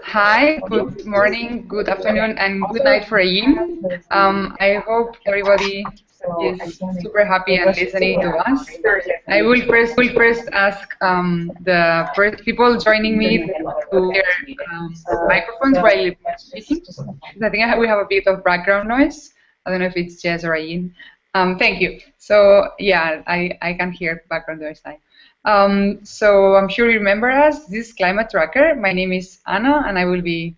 Hi, good morning, good afternoon, and good night for Ayim. I hope everybody is super happy and listening to us. I will first ask the first people joining me to their microphones while speaking. 'Cause I think we have a bit of background noise. I don't know if it's Jess or Ayim. Thank you. So yeah, I can hear background noise now. So I'm sure you remember us. This is Climate Tracker. My name is Anna, and I will be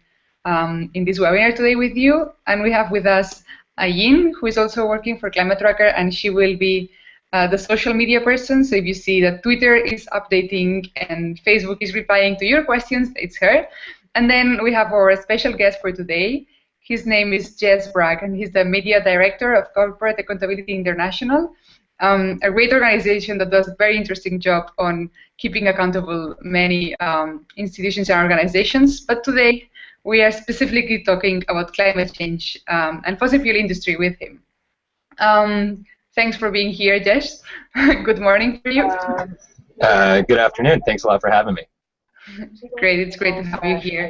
in this webinar today with you. And we have with us Ayin, who is also working for Climate Tracker, and she will be the social media person. So if you see that Twitter is updating and Facebook is replying to your questions, it's her. And then we have our special guest for today. His name is Jesse Bragg, and he's the media director of Corporate Accountability International, a great organization that does a very interesting job on keeping accountable many institutions and organizations. But today, we are specifically talking about climate change and fossil fuel industry with him. Thanks for being here, Jess. Good morning for you. Good afternoon. Thanks a lot for having me. Great, it's great to have you here.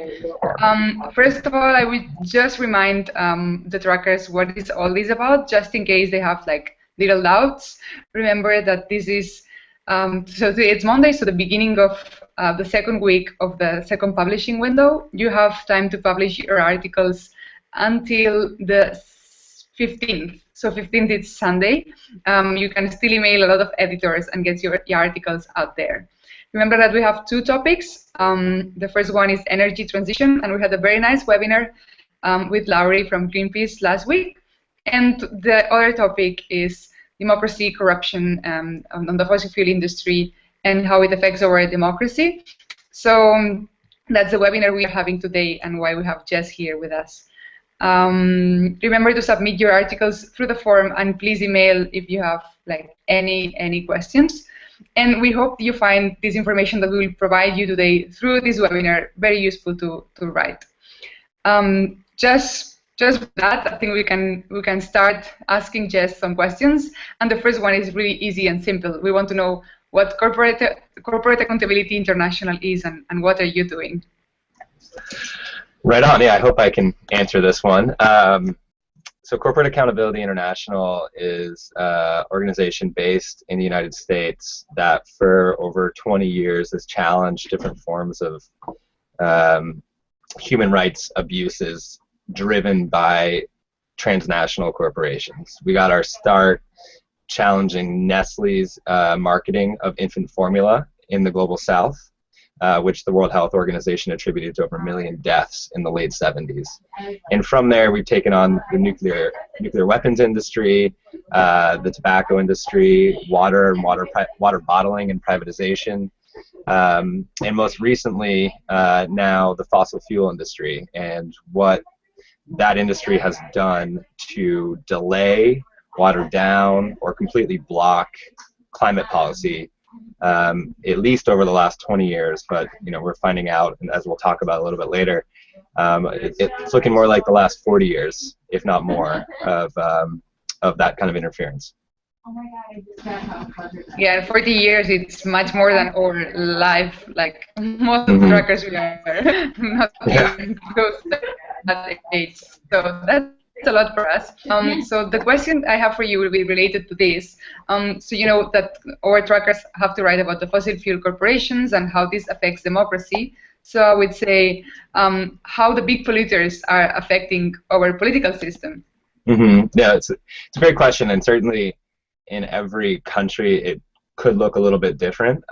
First of all, I would just remind the trackers what is all this about, just in case they have like little doubts. Remember that this is, so today it's Monday, so the beginning of the second week of the second publishing window. You have time to publish your articles until the 15th. So 15th is Sunday. You can still email a lot of editors and get your articles out there. Remember that we have two topics. The first one is energy transition, and we had a very nice webinar with Laurie from Greenpeace last week. And the other topic is democracy, corruption on the fossil fuel industry and how it affects our democracy. So that's the webinar we are having today and why we have Jess here with us. Remember to submit your articles through the form, and please email if you have like any questions. And we hope you find this information that we will provide you today through this webinar very useful to write. Just with that, I think we can start asking Jess some questions. And the first one is really easy and simple. We want to know what Corporate Accountability International is and what are you doing? Right on. Yeah, I hope I can answer this one. So Corporate Accountability International is an organization based in the United States that for over 20 years has challenged different forms of human rights abuses driven by transnational corporations. We got our start challenging Nestle's marketing of infant formula in the Global South, which the World Health Organization attributed to over 1 million deaths in the late 70s. And from there, we've taken on the nuclear weapons industry, the tobacco industry, water bottling and privatization, and most recently, now the fossil fuel industry and what that industry has done to delay, water down, or completely block climate policy. At least over the last 20 years, but we're finding out, and as we'll talk about a little bit later, it's looking more like the last 40 years, if not more, of that kind of interference. Yeah, 40 years, it's much more than our life, like most of the trackers we are not even close to that age. So that's a lot for us. So the question I have for you will be related to this. So you know that our trackers have to write about the fossil fuel corporations and how this affects democracy. So I would say how the big polluters are affecting our political system. Yeah, it's a great question, and certainly in every country it could look a little bit different.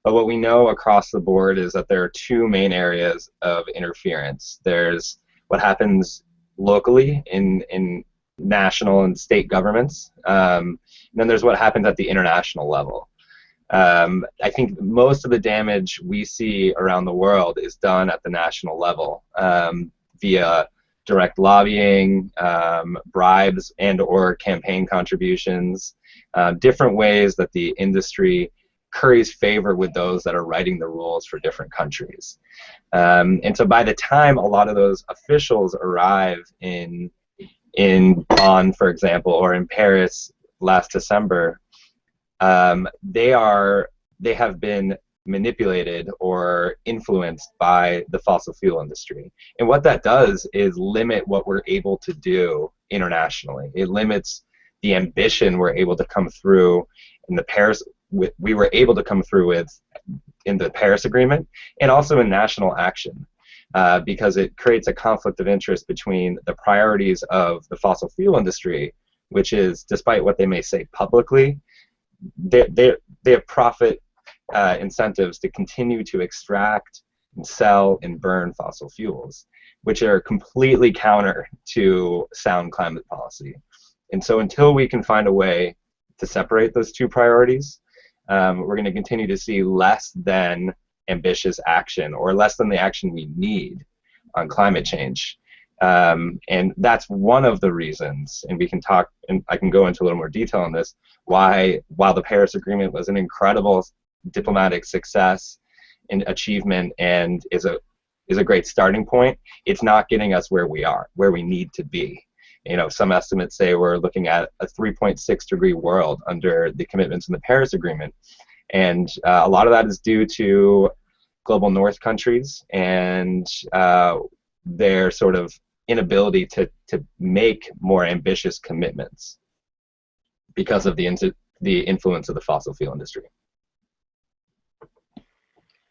But what we know across the board is that there are two main areas of interference. There's what happens locally in national and state governments, and then there's what happens at the international level. I think most of the damage we see around the world is done at the national level via direct lobbying, bribes and/or campaign contributions, different ways that the industry curries favor with those that are writing the rules for different countries. And so by the time a lot of those officials arrive in Bonn, for example, or in Paris last December, they have been manipulated or influenced by the fossil fuel industry. And what that does is limit what we're able to do internationally. It limits the ambition we're able to come through in the Paris, we were able to come through with in the Paris Agreement, and also in national action, because it creates a conflict of interest between the priorities of the fossil fuel industry, which is, despite what they may say publicly, they have profit incentives to continue to extract and sell and burn fossil fuels, which are completely counter to sound climate policy. And so until we can find a way to separate those two priorities, we're going to continue to see less than ambitious action, or less than the action we need on climate change. And that's one of the reasons, and we can talk, and I can go into a little more detail on this, why, while the Paris Agreement was an incredible diplomatic success and achievement and is a great starting point, it's not getting us where we are, where we need to be. You know, some estimates say we're looking at a 3.6 degree world under the commitments in the Paris Agreement. And a lot of that is due to global north countries and their sort of inability to make more ambitious commitments because of the influence of the fossil fuel industry.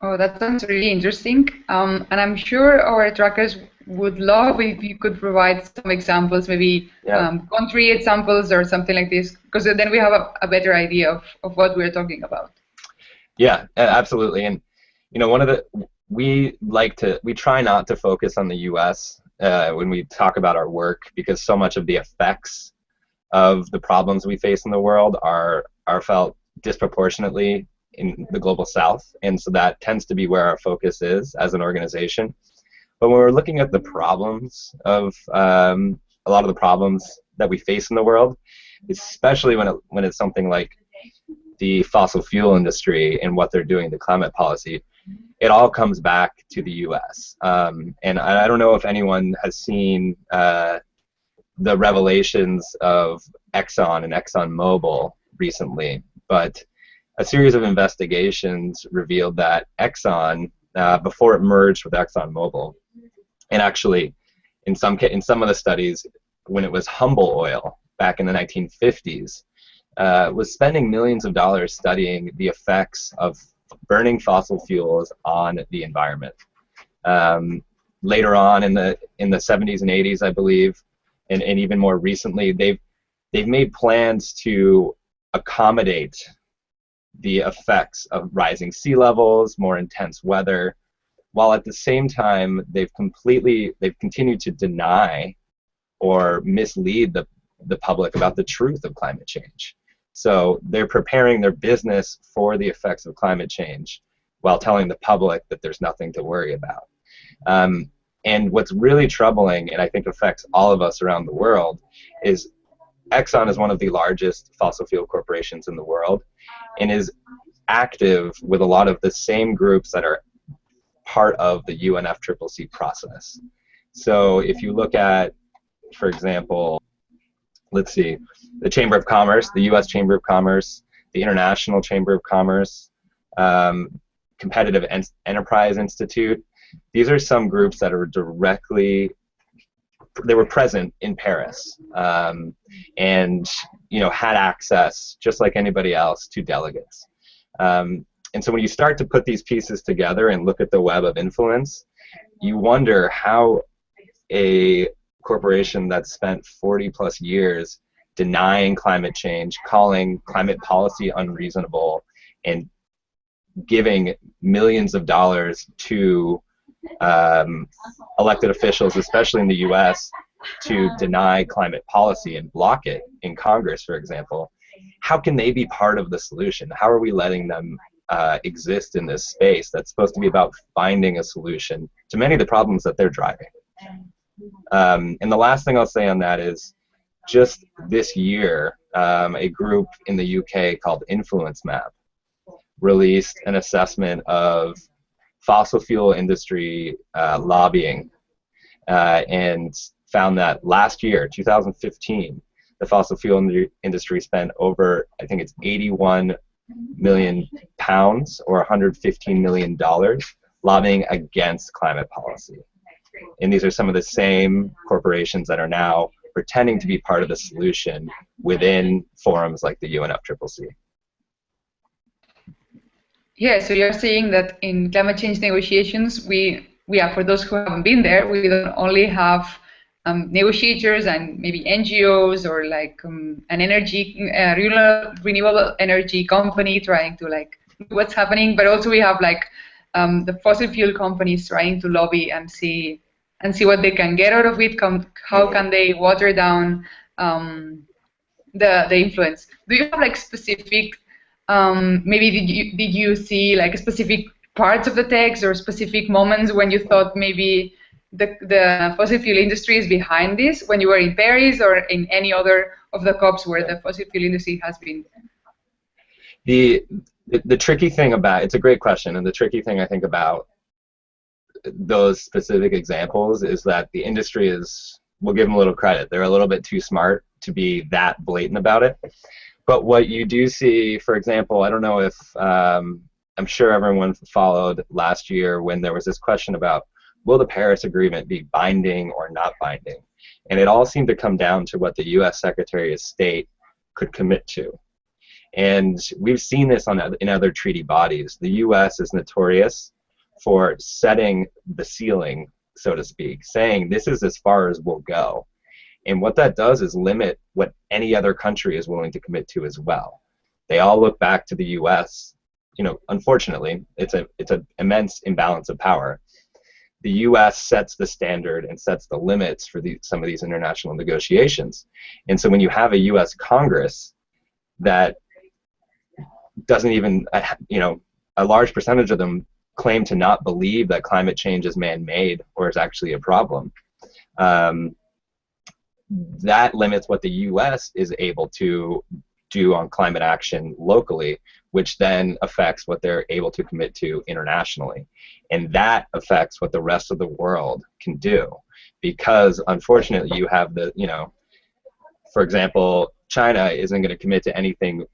Oh, that sounds really interesting. And I'm sure our trackers would love if you could provide some examples, maybe country examples or something like this, because then we have a better idea of what we're talking about. Yeah, absolutely. And you know, we try not to focus on the U.S. When we talk about our work, because so much of the effects of the problems we face in the world are felt disproportionately in the global south, and so that tends to be where our focus is as an organization. But when we're looking at the problems of a lot of the problems that we face in the world, especially when it's something like the fossil fuel industry and what they're doing to climate policy, it all comes back to the U.S. And I don't know if anyone has seen the revelations of Exxon and ExxonMobil recently, but a series of investigations revealed that Exxon, before it merged with ExxonMobil, and actually in some of the studies when it was Humble Oil back in the 1950s, was spending millions of dollars studying the effects of burning fossil fuels on the environment. Later on in the 70s and 80s, I believe, and even more recently, they've made plans to accommodate the effects of rising sea levels, more intense weather, while at the same time they've continued to deny or mislead the public about the truth of climate change. So they're preparing their business for the effects of climate change while telling the public that there's nothing to worry about. And what's really troubling, and I think affects all of us around the world, is Exxon is one of the largest fossil fuel corporations in the world and is active with a lot of the same groups that are part of the UNFCCC process. So if you look at, for example, let's see, the Chamber of Commerce, the U.S. Chamber of Commerce, the International Chamber of Commerce, Competitive Enterprise Institute, these are some groups that are they were present in Paris, and had access, just like anybody else, to delegates. And so when you start to put these pieces together and look at the web of influence, you wonder how a corporation that spent 40 plus years denying climate change, calling climate policy unreasonable, and giving millions of dollars to elected officials, especially in the U.S., to deny climate policy and block it in Congress, for example, how can they be part of the solution? How are we letting them exist in this space that's supposed to be about finding a solution to many of the problems that they're driving? And the last thing I'll say on that is, just this year, a group in the UK called Influence Map released an assessment of fossil fuel industry lobbying, and found that last year, 2015, the fossil fuel industry spent over, I think it's $81 million pounds or $115 million lobbying against climate policy. And these are some of the same corporations that are now pretending to be part of the solution within forums like the UNFCCC. Yeah, so you're saying that in climate change negotiations, we are, for those who haven't been there, we don't only have negotiators and maybe NGOs or like an renewable energy company trying to like do what's happening, but also we have like the fossil fuel companies trying to lobby and see what they can get out of it. How can they water down the influence? Do you have like specific maybe did you see like specific parts of the text or specific moments when you thought maybe the fossil fuel industry is behind this, when you were in Paris or in any other of the COPs where the fossil fuel industry has been? The tricky thing about, it's a great question, and the tricky thing I think about those specific examples is that the industry is, we'll give them a little credit, they're a little bit too smart to be that blatant about it. But what you do see, for example, I don't know if, I'm sure everyone followed last year when there was this question about, will the Paris Agreement be binding or not binding? And it all seemed to come down to what the US Secretary of State could commit to. And we've seen this in other treaty bodies. The US is notorious for setting the ceiling, so to speak, saying this is as far as we'll go. And what that does is limit what any other country is willing to commit to as well. They all look back to the US. You know, unfortunately, it's an immense imbalance of power. The US sets the standard and sets the limits for some of these international negotiations. And so when you have a US Congress that doesn't even, you know, a large percentage of them claim to not believe that climate change is man-made or is actually a problem. That limits what the US is able to do on climate action locally, which then affects what they're able to commit to internationally. And that affects what the rest of the world can do. Because unfortunately you have the, you know, for example, China isn't going to commit to anything,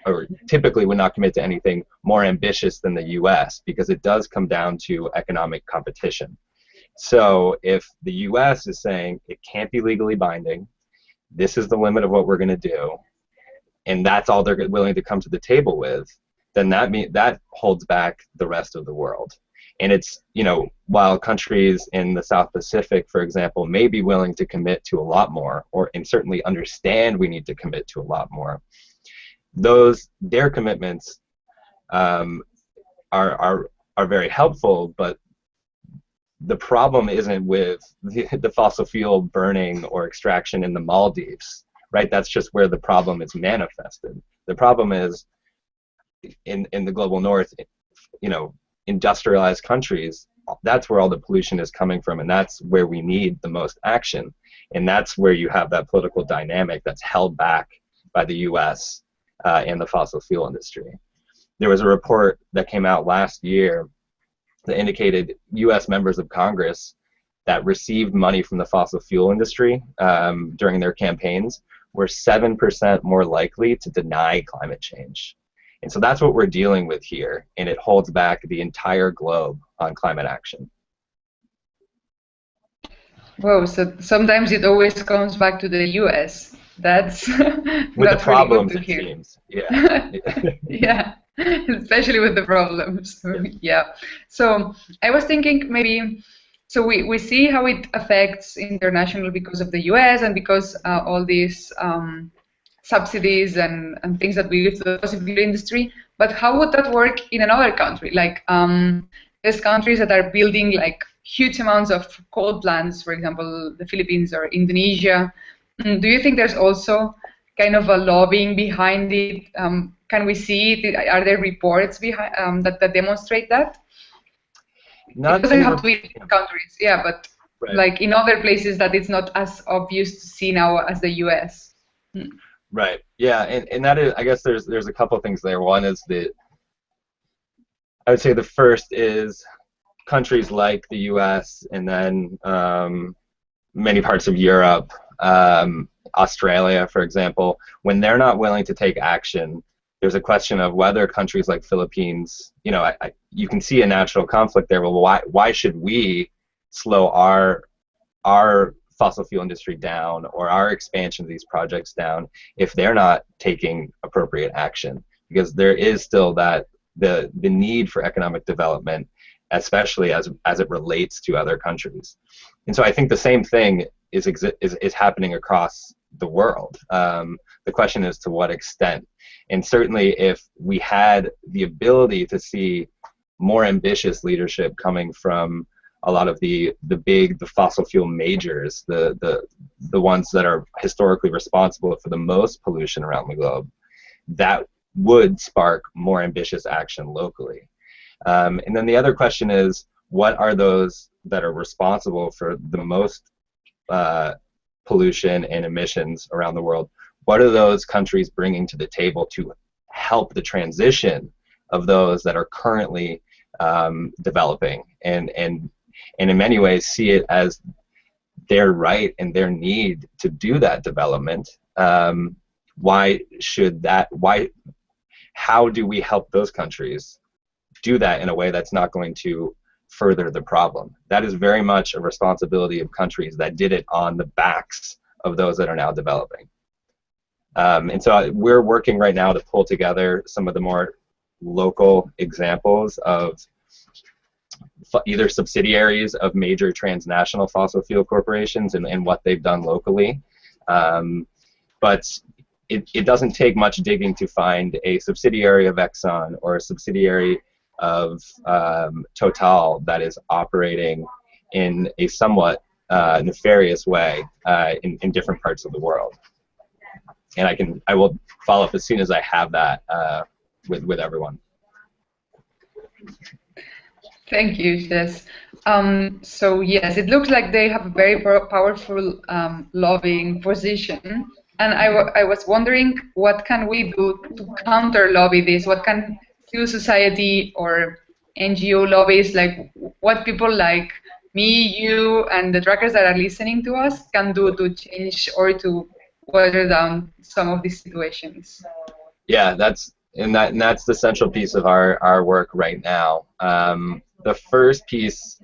or typically would not commit to anything more ambitious than the US, because it does come down to economic competition. So if the US is saying it can't be legally binding, this is the limit of what we're going to do, and that's all they're willing to come to the table with, then that holds back the rest of the world. And it's, you know, while countries in the South Pacific, for example, may be willing to commit to a lot more, and certainly understand we need to commit to a lot more, their commitments are very helpful, but the problem isn't with the fossil fuel burning or extraction in the Maldives, right? That's just where the problem is manifested. The problem is in the global north, you know, industrialized countries, that's where all the pollution is coming from, and that's where we need the most action. And that's where you have that political dynamic that's held back by the US and the fossil fuel industry. There was a report that came out last year that indicated US members of Congress that received money from the fossil fuel industry during their campaigns were 7% more likely to deny climate change. And so that's what we're dealing with here, and it holds back the entire globe on climate action. Whoa, so sometimes it always comes back to the US. That's with that's the really good problems, to it hear. seems. Yeah. Yeah, especially with the problems. Yeah. Yeah. So I was thinking maybe, so we see how it affects international because of the US and because all these subsidies and things that we give to the fossil fuel industry, but how would that work in another country? Like there's countries that are building like huge amounts of coal plants, for example, the Philippines or Indonesia. Do you think there's also kind of a lobbying behind it? Can we see it? Are there reports behind that demonstrate that? It doesn't have to be in countries, yeah, but right. like in other places that it's not as obvious to see now as the US. Right. Yeah, and that is, I guess there's a couple things there. One is I would say the first is countries like the US and then many parts of Europe, Australia, for example, when they're not willing to take action there's a question of whether countries like Philippines, you can see a natural conflict there. Well, why should we slow our fossil fuel industry down or our expansion of these projects down if they're not taking appropriate action? Because there is still the need for economic development, especially as it relates to other countries. And so I think the same thing is happening across the world. The question is to what extent. And certainly if we had the ability to see more ambitious leadership coming from a lot of the fossil fuel majors, the ones that are historically responsible for the most pollution around the globe, that would spark more ambitious action locally. And then the other question is, what are those that are responsible for the most pollution and emissions around the world? What are those countries bringing to the table to help the transition of those that are currently developing, and in many ways see it as their right and their need to do that development? How do we help those countries do that in a way that's not going to further the problem? That is very much a responsibility of countries that did it on the backs of those that are now developing. And so we're working right now to pull together some of the more local examples of either subsidiaries of major transnational fossil fuel corporations and what they've done locally. But it doesn't take much digging to find a subsidiary of Exxon or a subsidiary of Total that is operating in a somewhat nefarious way in different parts of the world. And I will follow up as soon as I have that with everyone. Thank you, Jess. So yes, it looks like they have a very powerful lobbying position, and I was wondering, what can we do to counter lobby this? What can civil society or NGO lobbies, like what people like me, you, and the trackers that are listening to us can do to change or to water down some of these situations? Yeah, that's the central piece of our work right now. The first piece,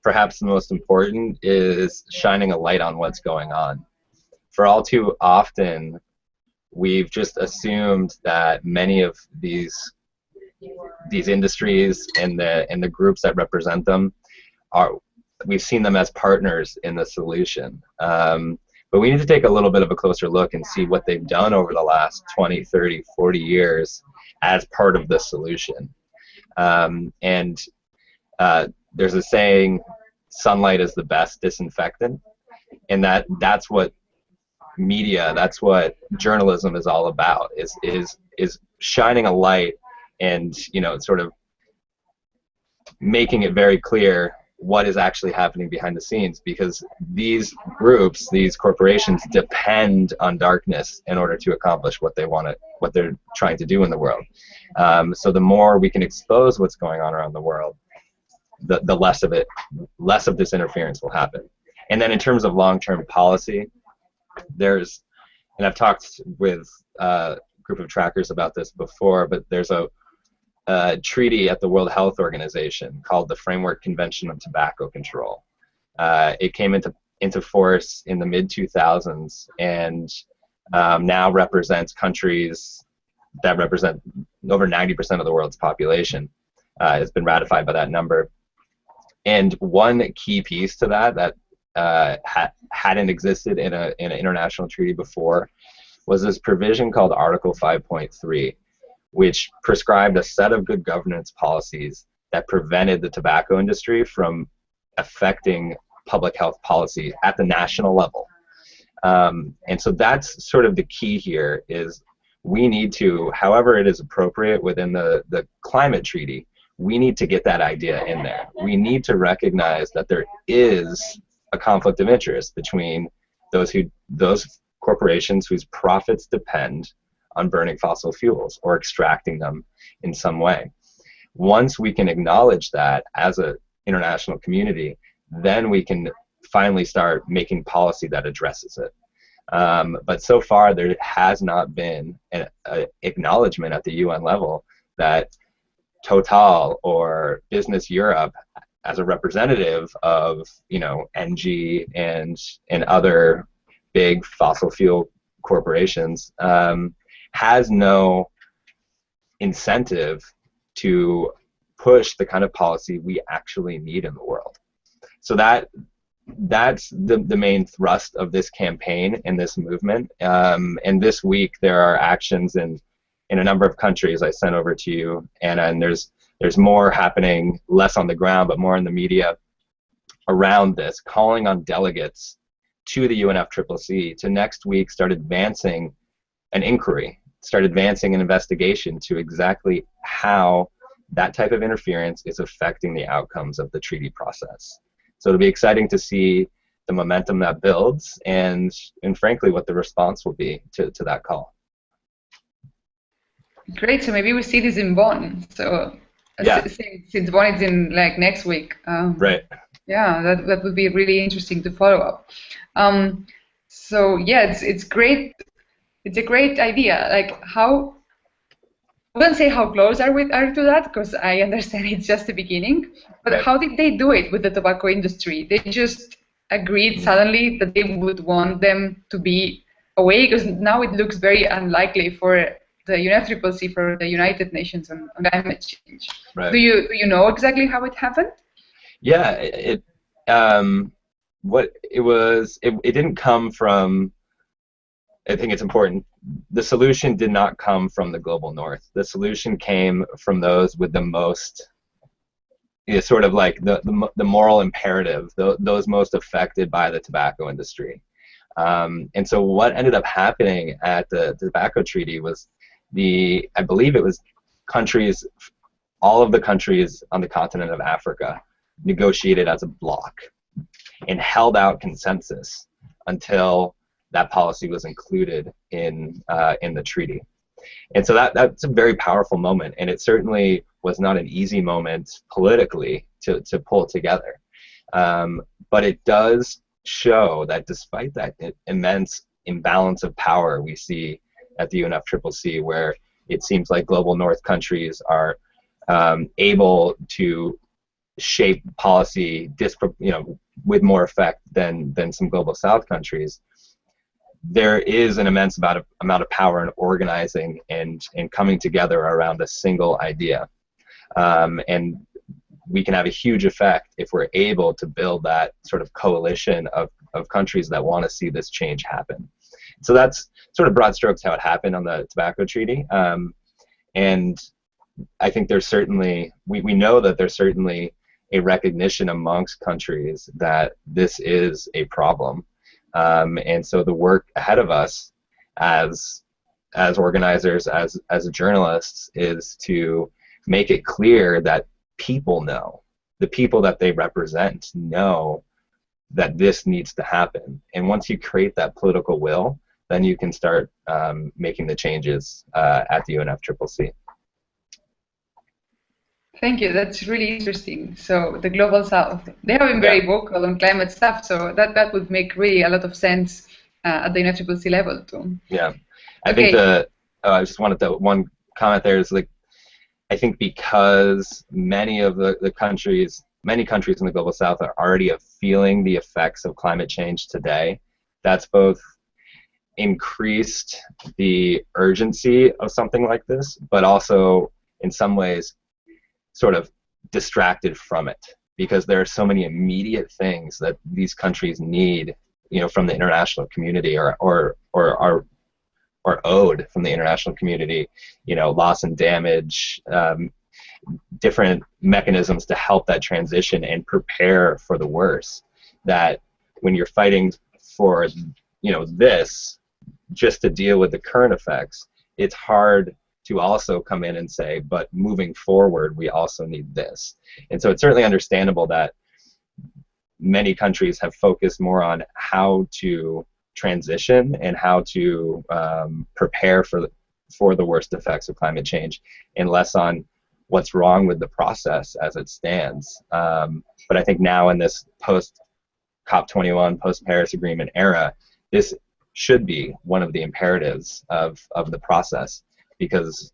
perhaps the most important, is shining a light on what's going on. For all too often, we've just assumed that many of these industries and the groups that represent them we've seen them as partners in the solution. But we need to take a little bit of a closer look and see what they've done over the last 20, 30, 40 years as part of the solution. There's a saying, sunlight is the best disinfectant, and that's what media, that's what journalism is all about, is shining a light and sort of making it very clear what is actually happening behind the scenes, because these groups, these corporations, depend on darkness in order to accomplish what they're trying to do in the world. So the more we can expose what's going on around the world, the less of this interference will happen. And then in terms of long-term policy, and I've talked with a group of trackers about this before, but there's a treaty at the World Health Organization called the Framework Convention on Tobacco Control. It came into force in the mid-2000s and now represents countries that represent over 90% of the world's population. It's been ratified by that number. And one key piece to that hadn't existed in an international treaty before was this provision called Article 5.3, which prescribed a set of good governance policies that prevented the tobacco industry from affecting public health policy at the national level. And so that's sort of the key here, is we need to, however it is appropriate within the climate treaty, we need to get that idea in there. We need to recognize that there is a conflict of interest between those corporations whose profits depend on burning fossil fuels or extracting them in some way. Once we can acknowledge that as an international community, then we can finally start making policy that addresses it. But so far, there has not been an acknowledgement at the UN level that Total or Business Europe, as a representative of NG and other big fossil fuel corporations, has no incentive to push the kind of policy we actually need in the world. So that's the main thrust of this campaign and this movement. And this week there are actions in a number of countries I sent over to you, Anna, and there's more happening, less on the ground, but more in the media around this, calling on delegates to the UNFCCC to next week start advancing an inquiry, start advancing an investigation to exactly how that type of interference is affecting the outcomes of the treaty process. So it'll be exciting to see the momentum that builds and frankly what the response will be to that call. Great, so maybe we see this in Bonn. So yeah. Since Bonn is in like next week. Right. Yeah, that would be really interesting to follow up. So yeah, it's great. It's a great idea. Like how, I wouldn't say how close are to that, because I understand it's just the beginning. But Right. How did they do it with the tobacco industry? They just agreed suddenly that they would want them to be away, because now it looks very unlikely for the UNFCCC, for the United Nations on climate change. Right. Do you know exactly how it happened? Yeah, it didn't come from, I think it's important, the solution did not come from the global north. The solution came from those with the most, sort of like the moral imperative, those most affected by the tobacco industry. And so what ended up happening at the tobacco treaty was I believe it was countries, all of the countries on the continent of Africa negotiated as a bloc and held out consensus until that policy was included in the treaty. And so that's a very powerful moment, and it certainly was not an easy moment politically to pull together. But it does show that despite that immense imbalance of power we see at the UNFCCC, where it seems like global north countries are able to shape policy with more effect than some global south countries, there is an immense amount of power in organizing and coming together around a single idea. And we can have a huge effect if we're able to build that sort of coalition of countries that want to see this change happen. So that's sort of broad strokes how it happened on the tobacco treaty. And I think there's certainly, we know that there's certainly a recognition amongst countries that this is a problem. And so the work ahead of us as organizers, as journalists, is to make it clear that people know, the people that they represent know that this needs to happen. And once you create that political will, then you can start making the changes at the UNFCCC. Thank you. That's really interesting. So the Global South, they have been very vocal on climate stuff, so that would make really a lot of sense at the UNFCCC level too. Yeah, I think I just wanted to, one comment there is, like, I think because many of the countries, many countries in the Global South are already feeling the effects of climate change today, that's both increased the urgency of something like this, but also in some ways sort of distracted from it, because there are so many immediate things that these countries need, from the international community or owed from the international community, loss and damage, different mechanisms to help that transition and prepare for the worst. That when you're fighting for, this, just to deal with the current effects, it's hard to also come in and say, but moving forward, we also need this. And so it's certainly understandable that many countries have focused more on how to transition and how to prepare for the worst effects of climate change, and less on what's wrong with the process as it stands. But I think now in this post-COP21, post-Paris Agreement era, this should be one of the imperatives of the process, because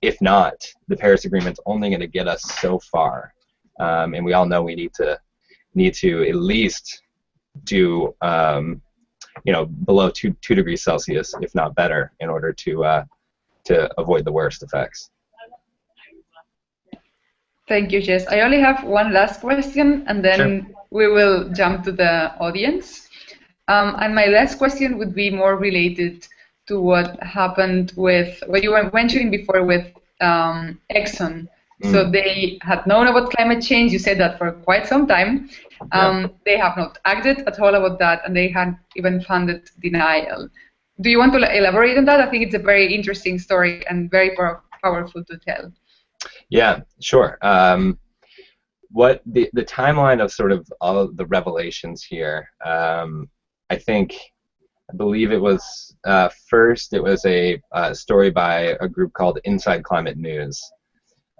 if not, the Paris Agreement's only going to get us so far, and we all know we need to at least do below 2 degrees Celsius, if not better, in order to avoid the worst effects. Thank you, Jess. I only have one last question, and then Sure. we will jump to the audience. And my last question would be more related to what happened with what you were mentioning before with Exxon. So they had known about climate change. You said that for quite some time. They have not acted at all about that, and they had even funded denial. Do you want to elaborate on that? I think it's a very interesting story and very powerful to tell. Yeah, sure. What the timeline of sort of all of the revelations here, I believe it was first it was a story by a group called Inside Climate News,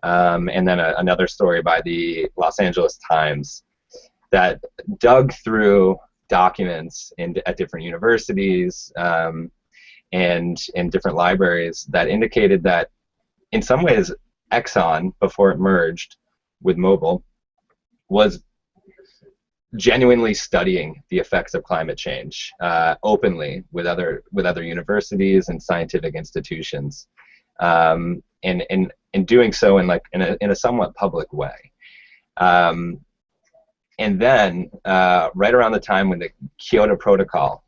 and then another story by the Los Angeles Times that dug through documents at different universities and in different libraries that indicated that in some ways Exxon, before it merged with Mobil, was genuinely studying the effects of climate change openly with other universities and scientific institutions, and doing so in a somewhat public way. And then right around the time when the Kyoto Protocol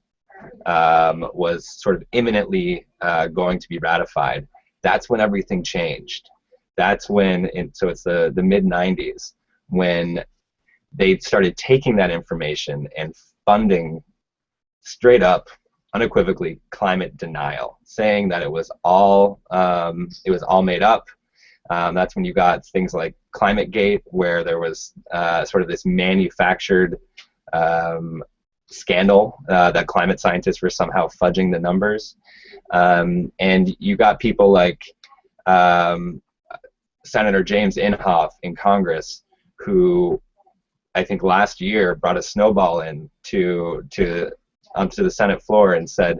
was sort of imminently going to be ratified, that's when everything changed. That's when, so it's the mid-90s, when they started taking that information and funding straight up, unequivocally, climate denial, saying that it was all made up. That's when you got things like ClimateGate, where there was sort of this manufactured scandal that climate scientists were somehow fudging the numbers, and you got people like Senator James Inhofe in Congress, who I think last year brought a snowball in onto the Senate floor and said,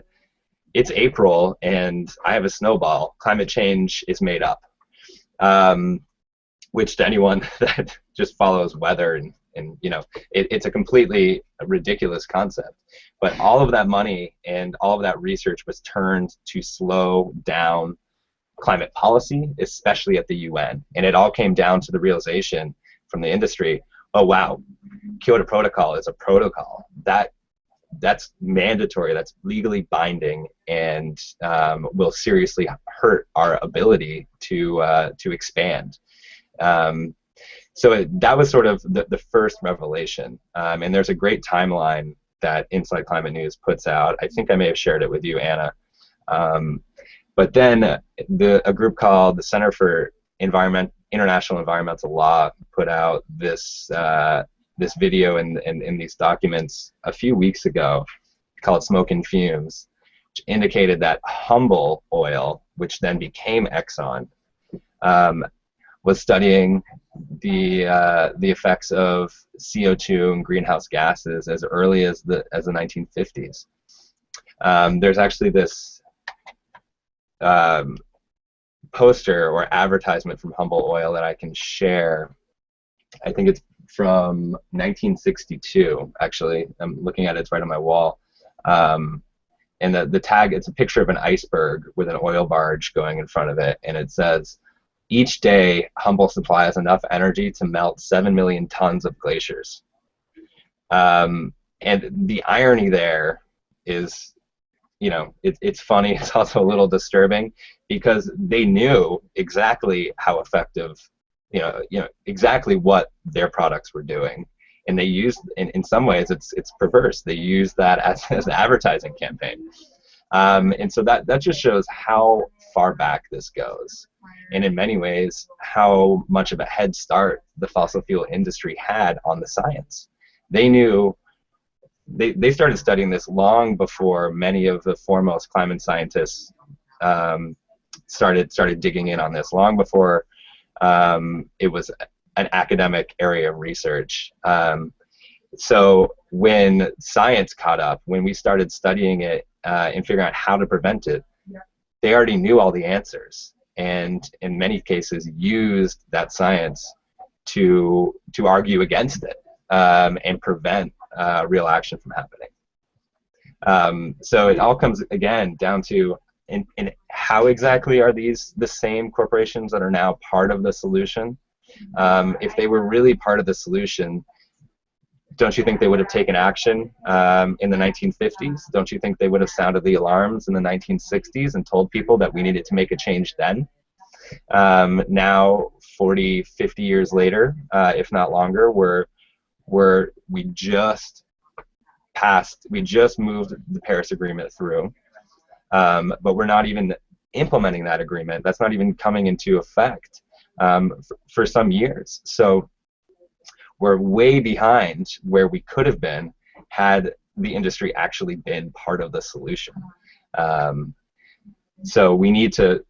"It's April and I have a snowball. Climate change is made up," which to anyone that just follows weather and it's a completely ridiculous concept. But all of that money and all of that research was turned to slow down climate policy, especially at the UN, and it all came down to the realization from the industry, oh wow, Kyoto Protocol is a protocol that's mandatory, that's legally binding, and will seriously hurt our ability to expand. So that was sort of the first revelation, and there's a great timeline that Inside Climate News puts out. I think I may have shared it with you, Anna. But then a group called the Center for International Environmental Law put out this video and these documents a few weeks ago called Smoke and Fumes, which indicated that Humble Oil, which then became Exxon, was studying the effects of CO2 and greenhouse gases as early as the 1950s. There's actually this poster or advertisement from Humble Oil that I can share. I think it's from 1962, actually. I'm looking at it, it's right on my wall. And the tag, it's a picture of an iceberg with an oil barge going in front of it, and it says, "Each day, Humble supplies enough energy to melt 7 million tons of glaciers." And the irony there is, it's funny, it's also a little disturbing, because they knew exactly how effective, exactly what their products were doing, and they used, in some ways, it's perverse. They used that as an advertising campaign, and so that just shows how far back this goes, and in many ways how much of a head start the fossil fuel industry had on the science. They knew. They started studying this long before many of the foremost climate scientists started digging in on this, long before it was an academic area of research. So when science caught up, when we started studying it and figuring out how to prevent it, they already knew all the answers, and in many cases used that science to argue against it and prevent real action from happening. So it all comes again down to in how exactly are these the same corporations that are now part of the solution? If they were really part of the solution, don't you think they would have taken action in the 1950s? Don't you think they would have sounded the alarms in the 1960s and told people that we needed to make a change then? Now, 40, 50 years later, if not longer, we just moved the Paris Agreement through, but we're not even implementing that agreement. That's not even coming into effect for some years. So we're way behind where we could have been had the industry actually been part of the solution. So we need to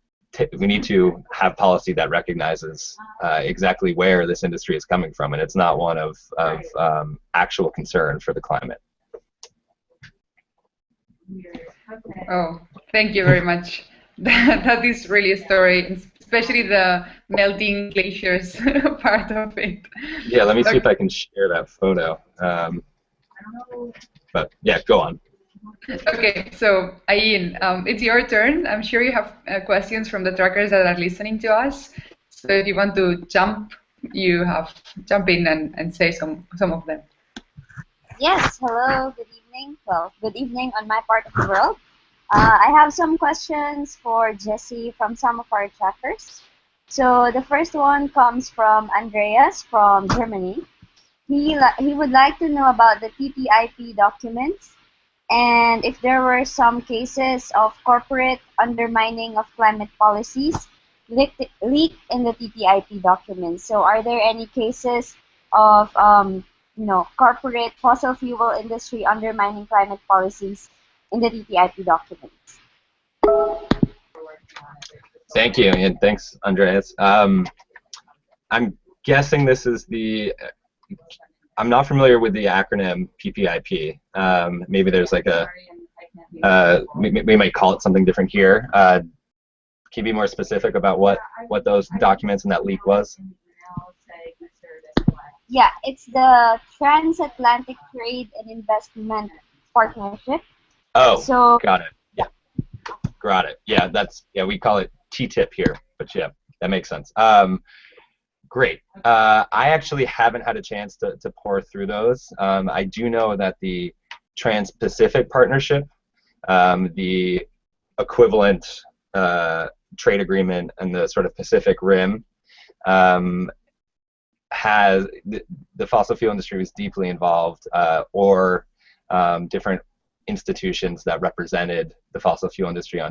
have policy that recognizes exactly where this industry is coming from, and it's not one of actual concern for the climate. Oh, thank you very much. That is really a story, especially the melting glaciers part of it. Yeah, let me see if I can share that photo. But yeah, go on. Okay, so Ayin, it's your turn. I'm sure you have questions from the trackers that are listening to us. So if you want to jump in and say some of them. Yes, hello, good evening. Well, good evening on my part of the world. I have some questions for Jesse from some of our trackers. So the first one comes from Andreas from Germany. He would like to know about the TTIP documents and if there were some cases of corporate undermining of climate policies leaked in the TTIP documents. So are there any cases of corporate fossil fuel industry undermining climate policies in the TTIP documents? Thank you, and thanks, Andreas. I'm guessing this is I'm not familiar with the acronym PPIP. Maybe there's like we might call it something different here. Can you be more specific about what those documents and that leak was? Yeah, it's the Transatlantic Trade and Investment Partnership. Oh, so, got it. Yeah, got it. Yeah, we call it TTIP here, but yeah, that makes sense. Great. I actually haven't had a chance to pour through those. I do know that the Trans-Pacific Partnership, the equivalent trade agreement and the sort of Pacific Rim, has the fossil fuel industry was deeply involved, or different institutions that represented the fossil fuel industry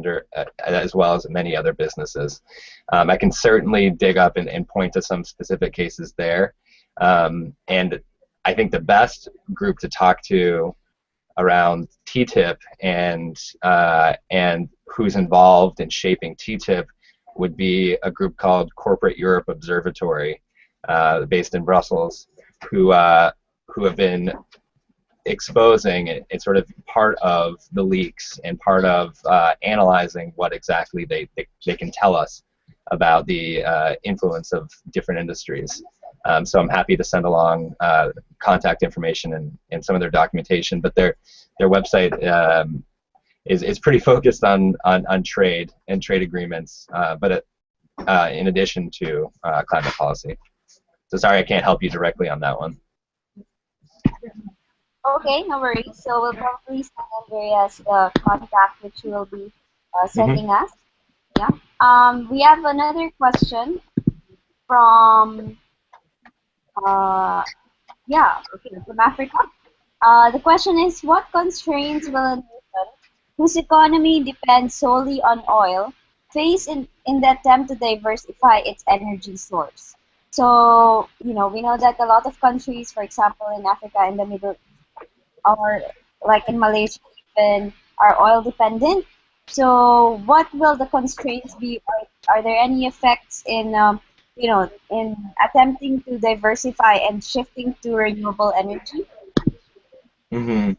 as well as many other businesses. I can certainly dig up and point to some specific cases there. And I think the best group to talk to around TTIP and who's involved in shaping TTIP would be a group called Corporate Europe Observatory, based in Brussels, who have been exposing and sort of part of the leaks and part of analyzing what exactly they can tell us about the influence of different industries. So I'm happy to send along contact information and some of their documentation, but their website is pretty focused on trade and trade agreements, but in addition to climate policy. So sorry I can't help you directly on that one. Okay, no worries. So we'll probably send Andreas the contact which you will be sending us. Yeah. We have another question from from Africa. The question is, what constraints will a nation whose economy depends solely on oil face in the attempt to diversify its energy source? So, we know that a lot of countries, for example, in Africa, in the Middle East, or like in Malaysia, even are oil dependent. So, what will the constraints be? Are there any effects in in attempting to diversify and shifting to renewable energy? Hmm.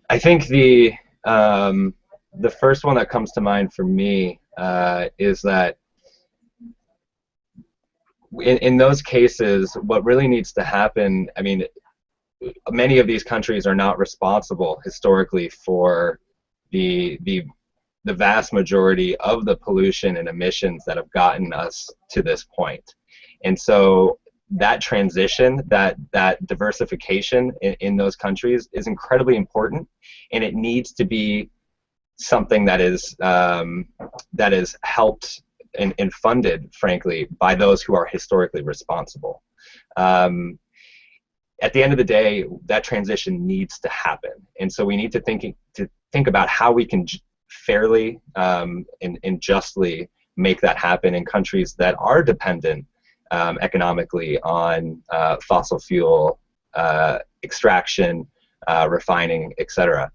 I think the first one that comes to mind for me is that in those cases, what really needs to happen, I mean, many of these countries are not responsible historically for the the the vast majority of the pollution and emissions that have gotten us to this point. And so that transition, that diversification in those countries is incredibly important, and it needs to be something that is helped and funded, frankly, by those who are historically responsible. Um, at the end of the day, that transition needs to happen, and so we need to think about how we can fairly and justly make that happen in countries that are dependent economically on fossil fuel extraction, refining, etc.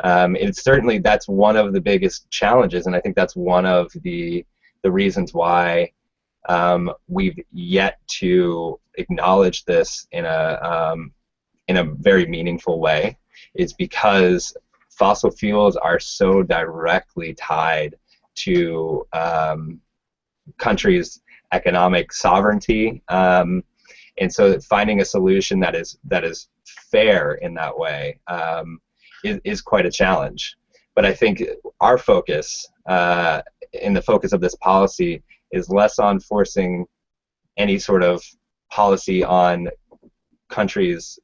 It's certainly, that's one of the biggest challenges, and I think that's one of the reasons why we've yet to acknowledge this in a very meaningful way, is because fossil fuels are so directly tied to countries' economic sovereignty, and so finding a solution that is fair in that way is quite a challenge. But I think our focus, in the focus of this policy, is less on forcing any sort of policy on countries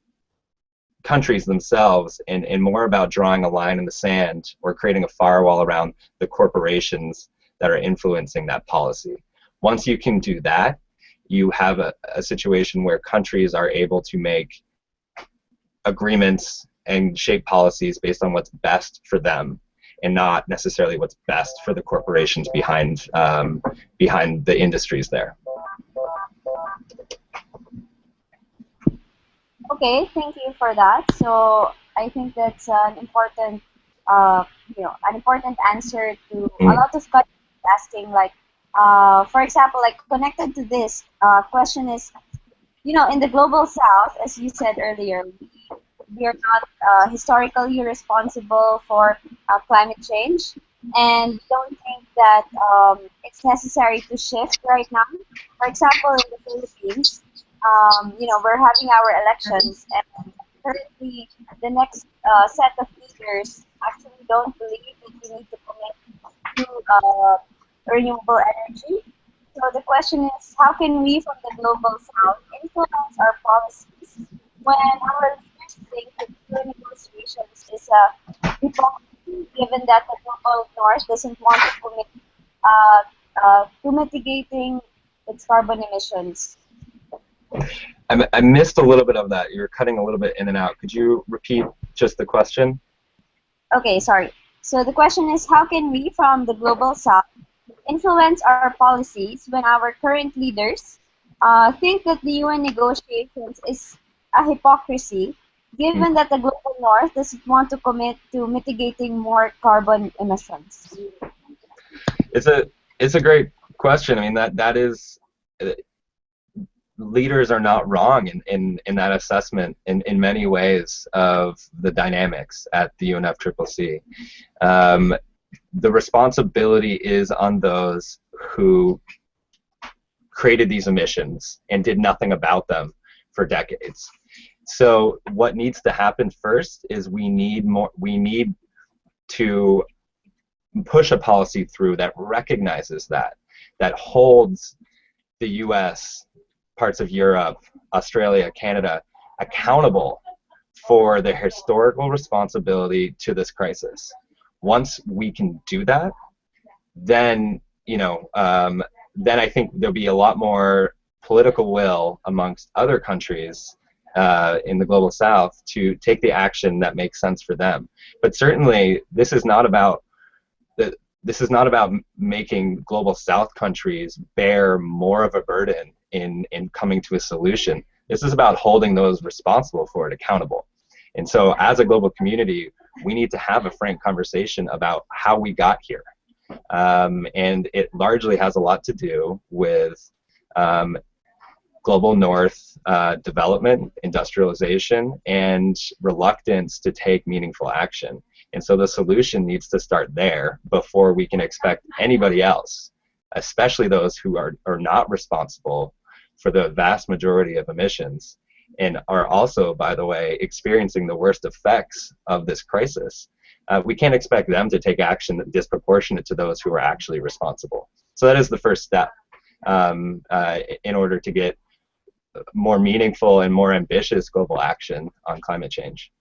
themselves, and more about drawing a line in the sand or creating a firewall around the corporations that are influencing that policy. Once you can do that, you have a situation where countries are able to make agreements and shape policies based on what's best for them, and not necessarily what's best for the corporations behind the industries there. Okay, thank you for that. So I think that's an important answer to a Mm. lot of questions asking. Like, for example, like connected to this question is, in the global south, as you said earlier, we are not historically responsible for climate change, and don't think that it's necessary to shift right now. For example, in the Philippines, we're having our elections, and currently the next set of leaders actually don't believe that we need to commit to renewable energy. So the question is, how can we from the global south influence our policies when our leaders think that true negotiations is a hypocrisy, given that the global north doesn't want to commit to mitigating its carbon emissions? I missed a little bit of that. You were cutting a little bit in and out. Could you repeat just the question? Okay, sorry. So the question is, how can we from the global south influence our policies when our current leaders think that the UN negotiations is a hypocrisy, given that the global north doesn't want to commit to mitigating more carbon emissions? It's a great question. I mean, that is, leaders are not wrong in that assessment in many ways of the dynamics at the UNFCCC. The responsibility is on those who created these emissions and did nothing about them for decades. So what needs to happen first is we need to push a policy through that recognizes that holds the US, parts of Europe, Australia, Canada accountable for their historical responsibility to this crisis. Once we can do that, then then I think there'll be a lot more political will amongst other countries in the global south to take the action that makes sense for them. But certainly, this is not about making global south countries bear more of a burden in coming to a solution. This is about holding those responsible for it accountable. And so as a global community, we need to have a frank conversation about how we got here. And it largely has a lot to do with global north development, industrialization, and reluctance to take meaningful action. And so the solution needs to start there before we can expect anybody else, especially those who are not responsible for the vast majority of emissions and are also, by the way, experiencing the worst effects of this crisis. We can't expect them to take action disproportionate to those who are actually responsible. So that is the first step in order to get more meaningful and more ambitious global action on climate change.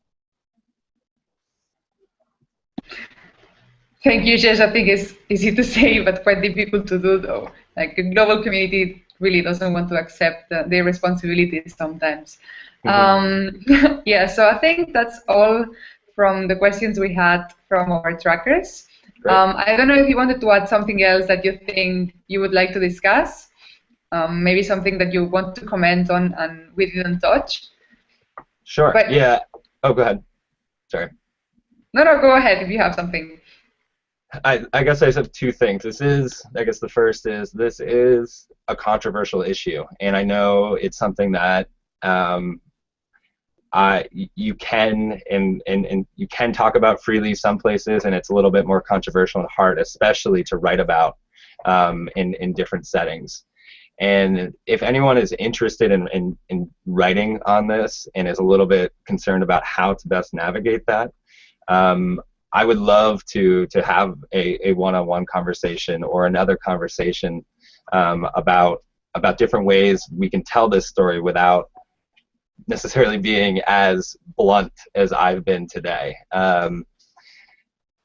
Thank you, Jess. I think it's easy to say, but quite difficult to do, though. Like, the global community really doesn't want to accept their responsibilities sometimes. Yeah, so I think that's all from the questions we had from our trackers. I don't know if you wanted to add something else that you think you would like to discuss. Maybe something that you want to comment on and we didn't touch. Sure. But, yeah. Oh, go ahead. Sorry. No, go ahead if you have something. I guess I just have two things. I guess the first is, this is a controversial issue, and I know it's something that you can and you can talk about freely some places, and it's a little bit more controversial and hard, especially to write about in different settings. And if anyone is interested in writing on this and is a little bit concerned about how to best navigate that, I would love to have a one-on-one conversation or another conversation about different ways we can tell this story without necessarily being as blunt as I've been today.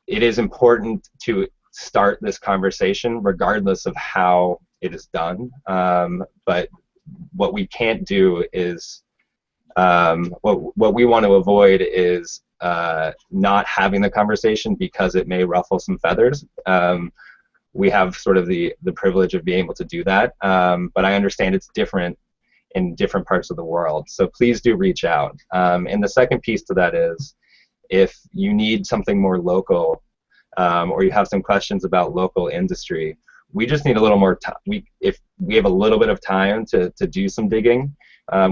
It is important to start this conversation regardless of how it is done, but what we can't do is what we want to avoid is not having the conversation because it may ruffle some feathers. We have sort of the privilege of being able to do that, but I understand it's different in different parts of the world, so please do reach out. And the second piece to that is, if you need something more local, or you have some questions about local industry, we just need a little more time. If we have a little bit of time to do some digging,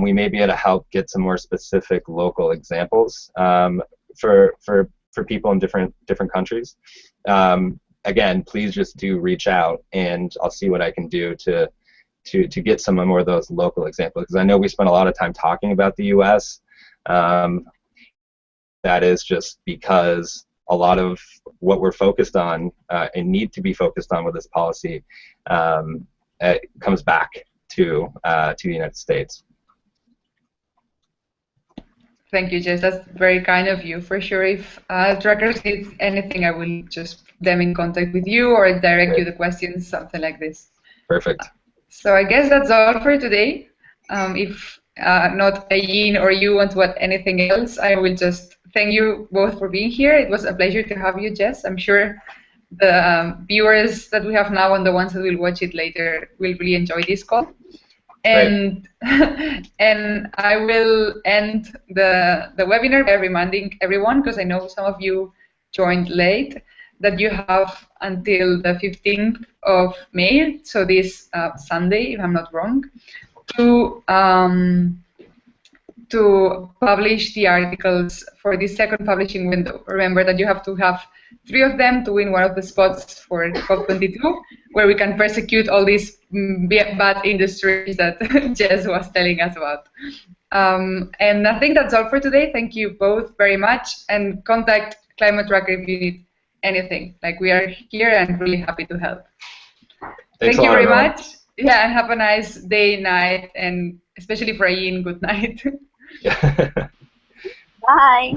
we may be able to help get some more specific local examples for people in different countries. Again, please just do reach out, and I'll see what I can do to get some more of those local examples, because I know we spent a lot of time talking about the U.S. That is just because a lot of what we're focused on and need to be focused on with this policy comes back to the United States. Thank you, Jess. That's very kind of you. For sure, if trackers need anything, I will just put them in contact with you or direct you the questions, something like this. Perfect. So I guess that's all for today. If not Ayin or you want to add anything else, I will just thank you both for being here. It was a pleasure to have you, Jess. I'm sure the viewers that we have now and the ones that will watch it later will really enjoy this call. And and I will end the webinar by reminding everyone, because I know some of you joined late, that you have until the 15th of May, so this Sunday, if I'm not wrong, to publish the articles for this second publishing window. Remember that you have to have 3 of them to win one of the spots for COP22, where we can persecute all these bad industries that Jess was telling us about. And I think that's all for today. Thank you both very much, and contact Climate Tracker if you need anything. Like, we are here and really happy to help. Thank you very much. Yeah, and have a nice day, night, and especially for Ayin, good night. Bye.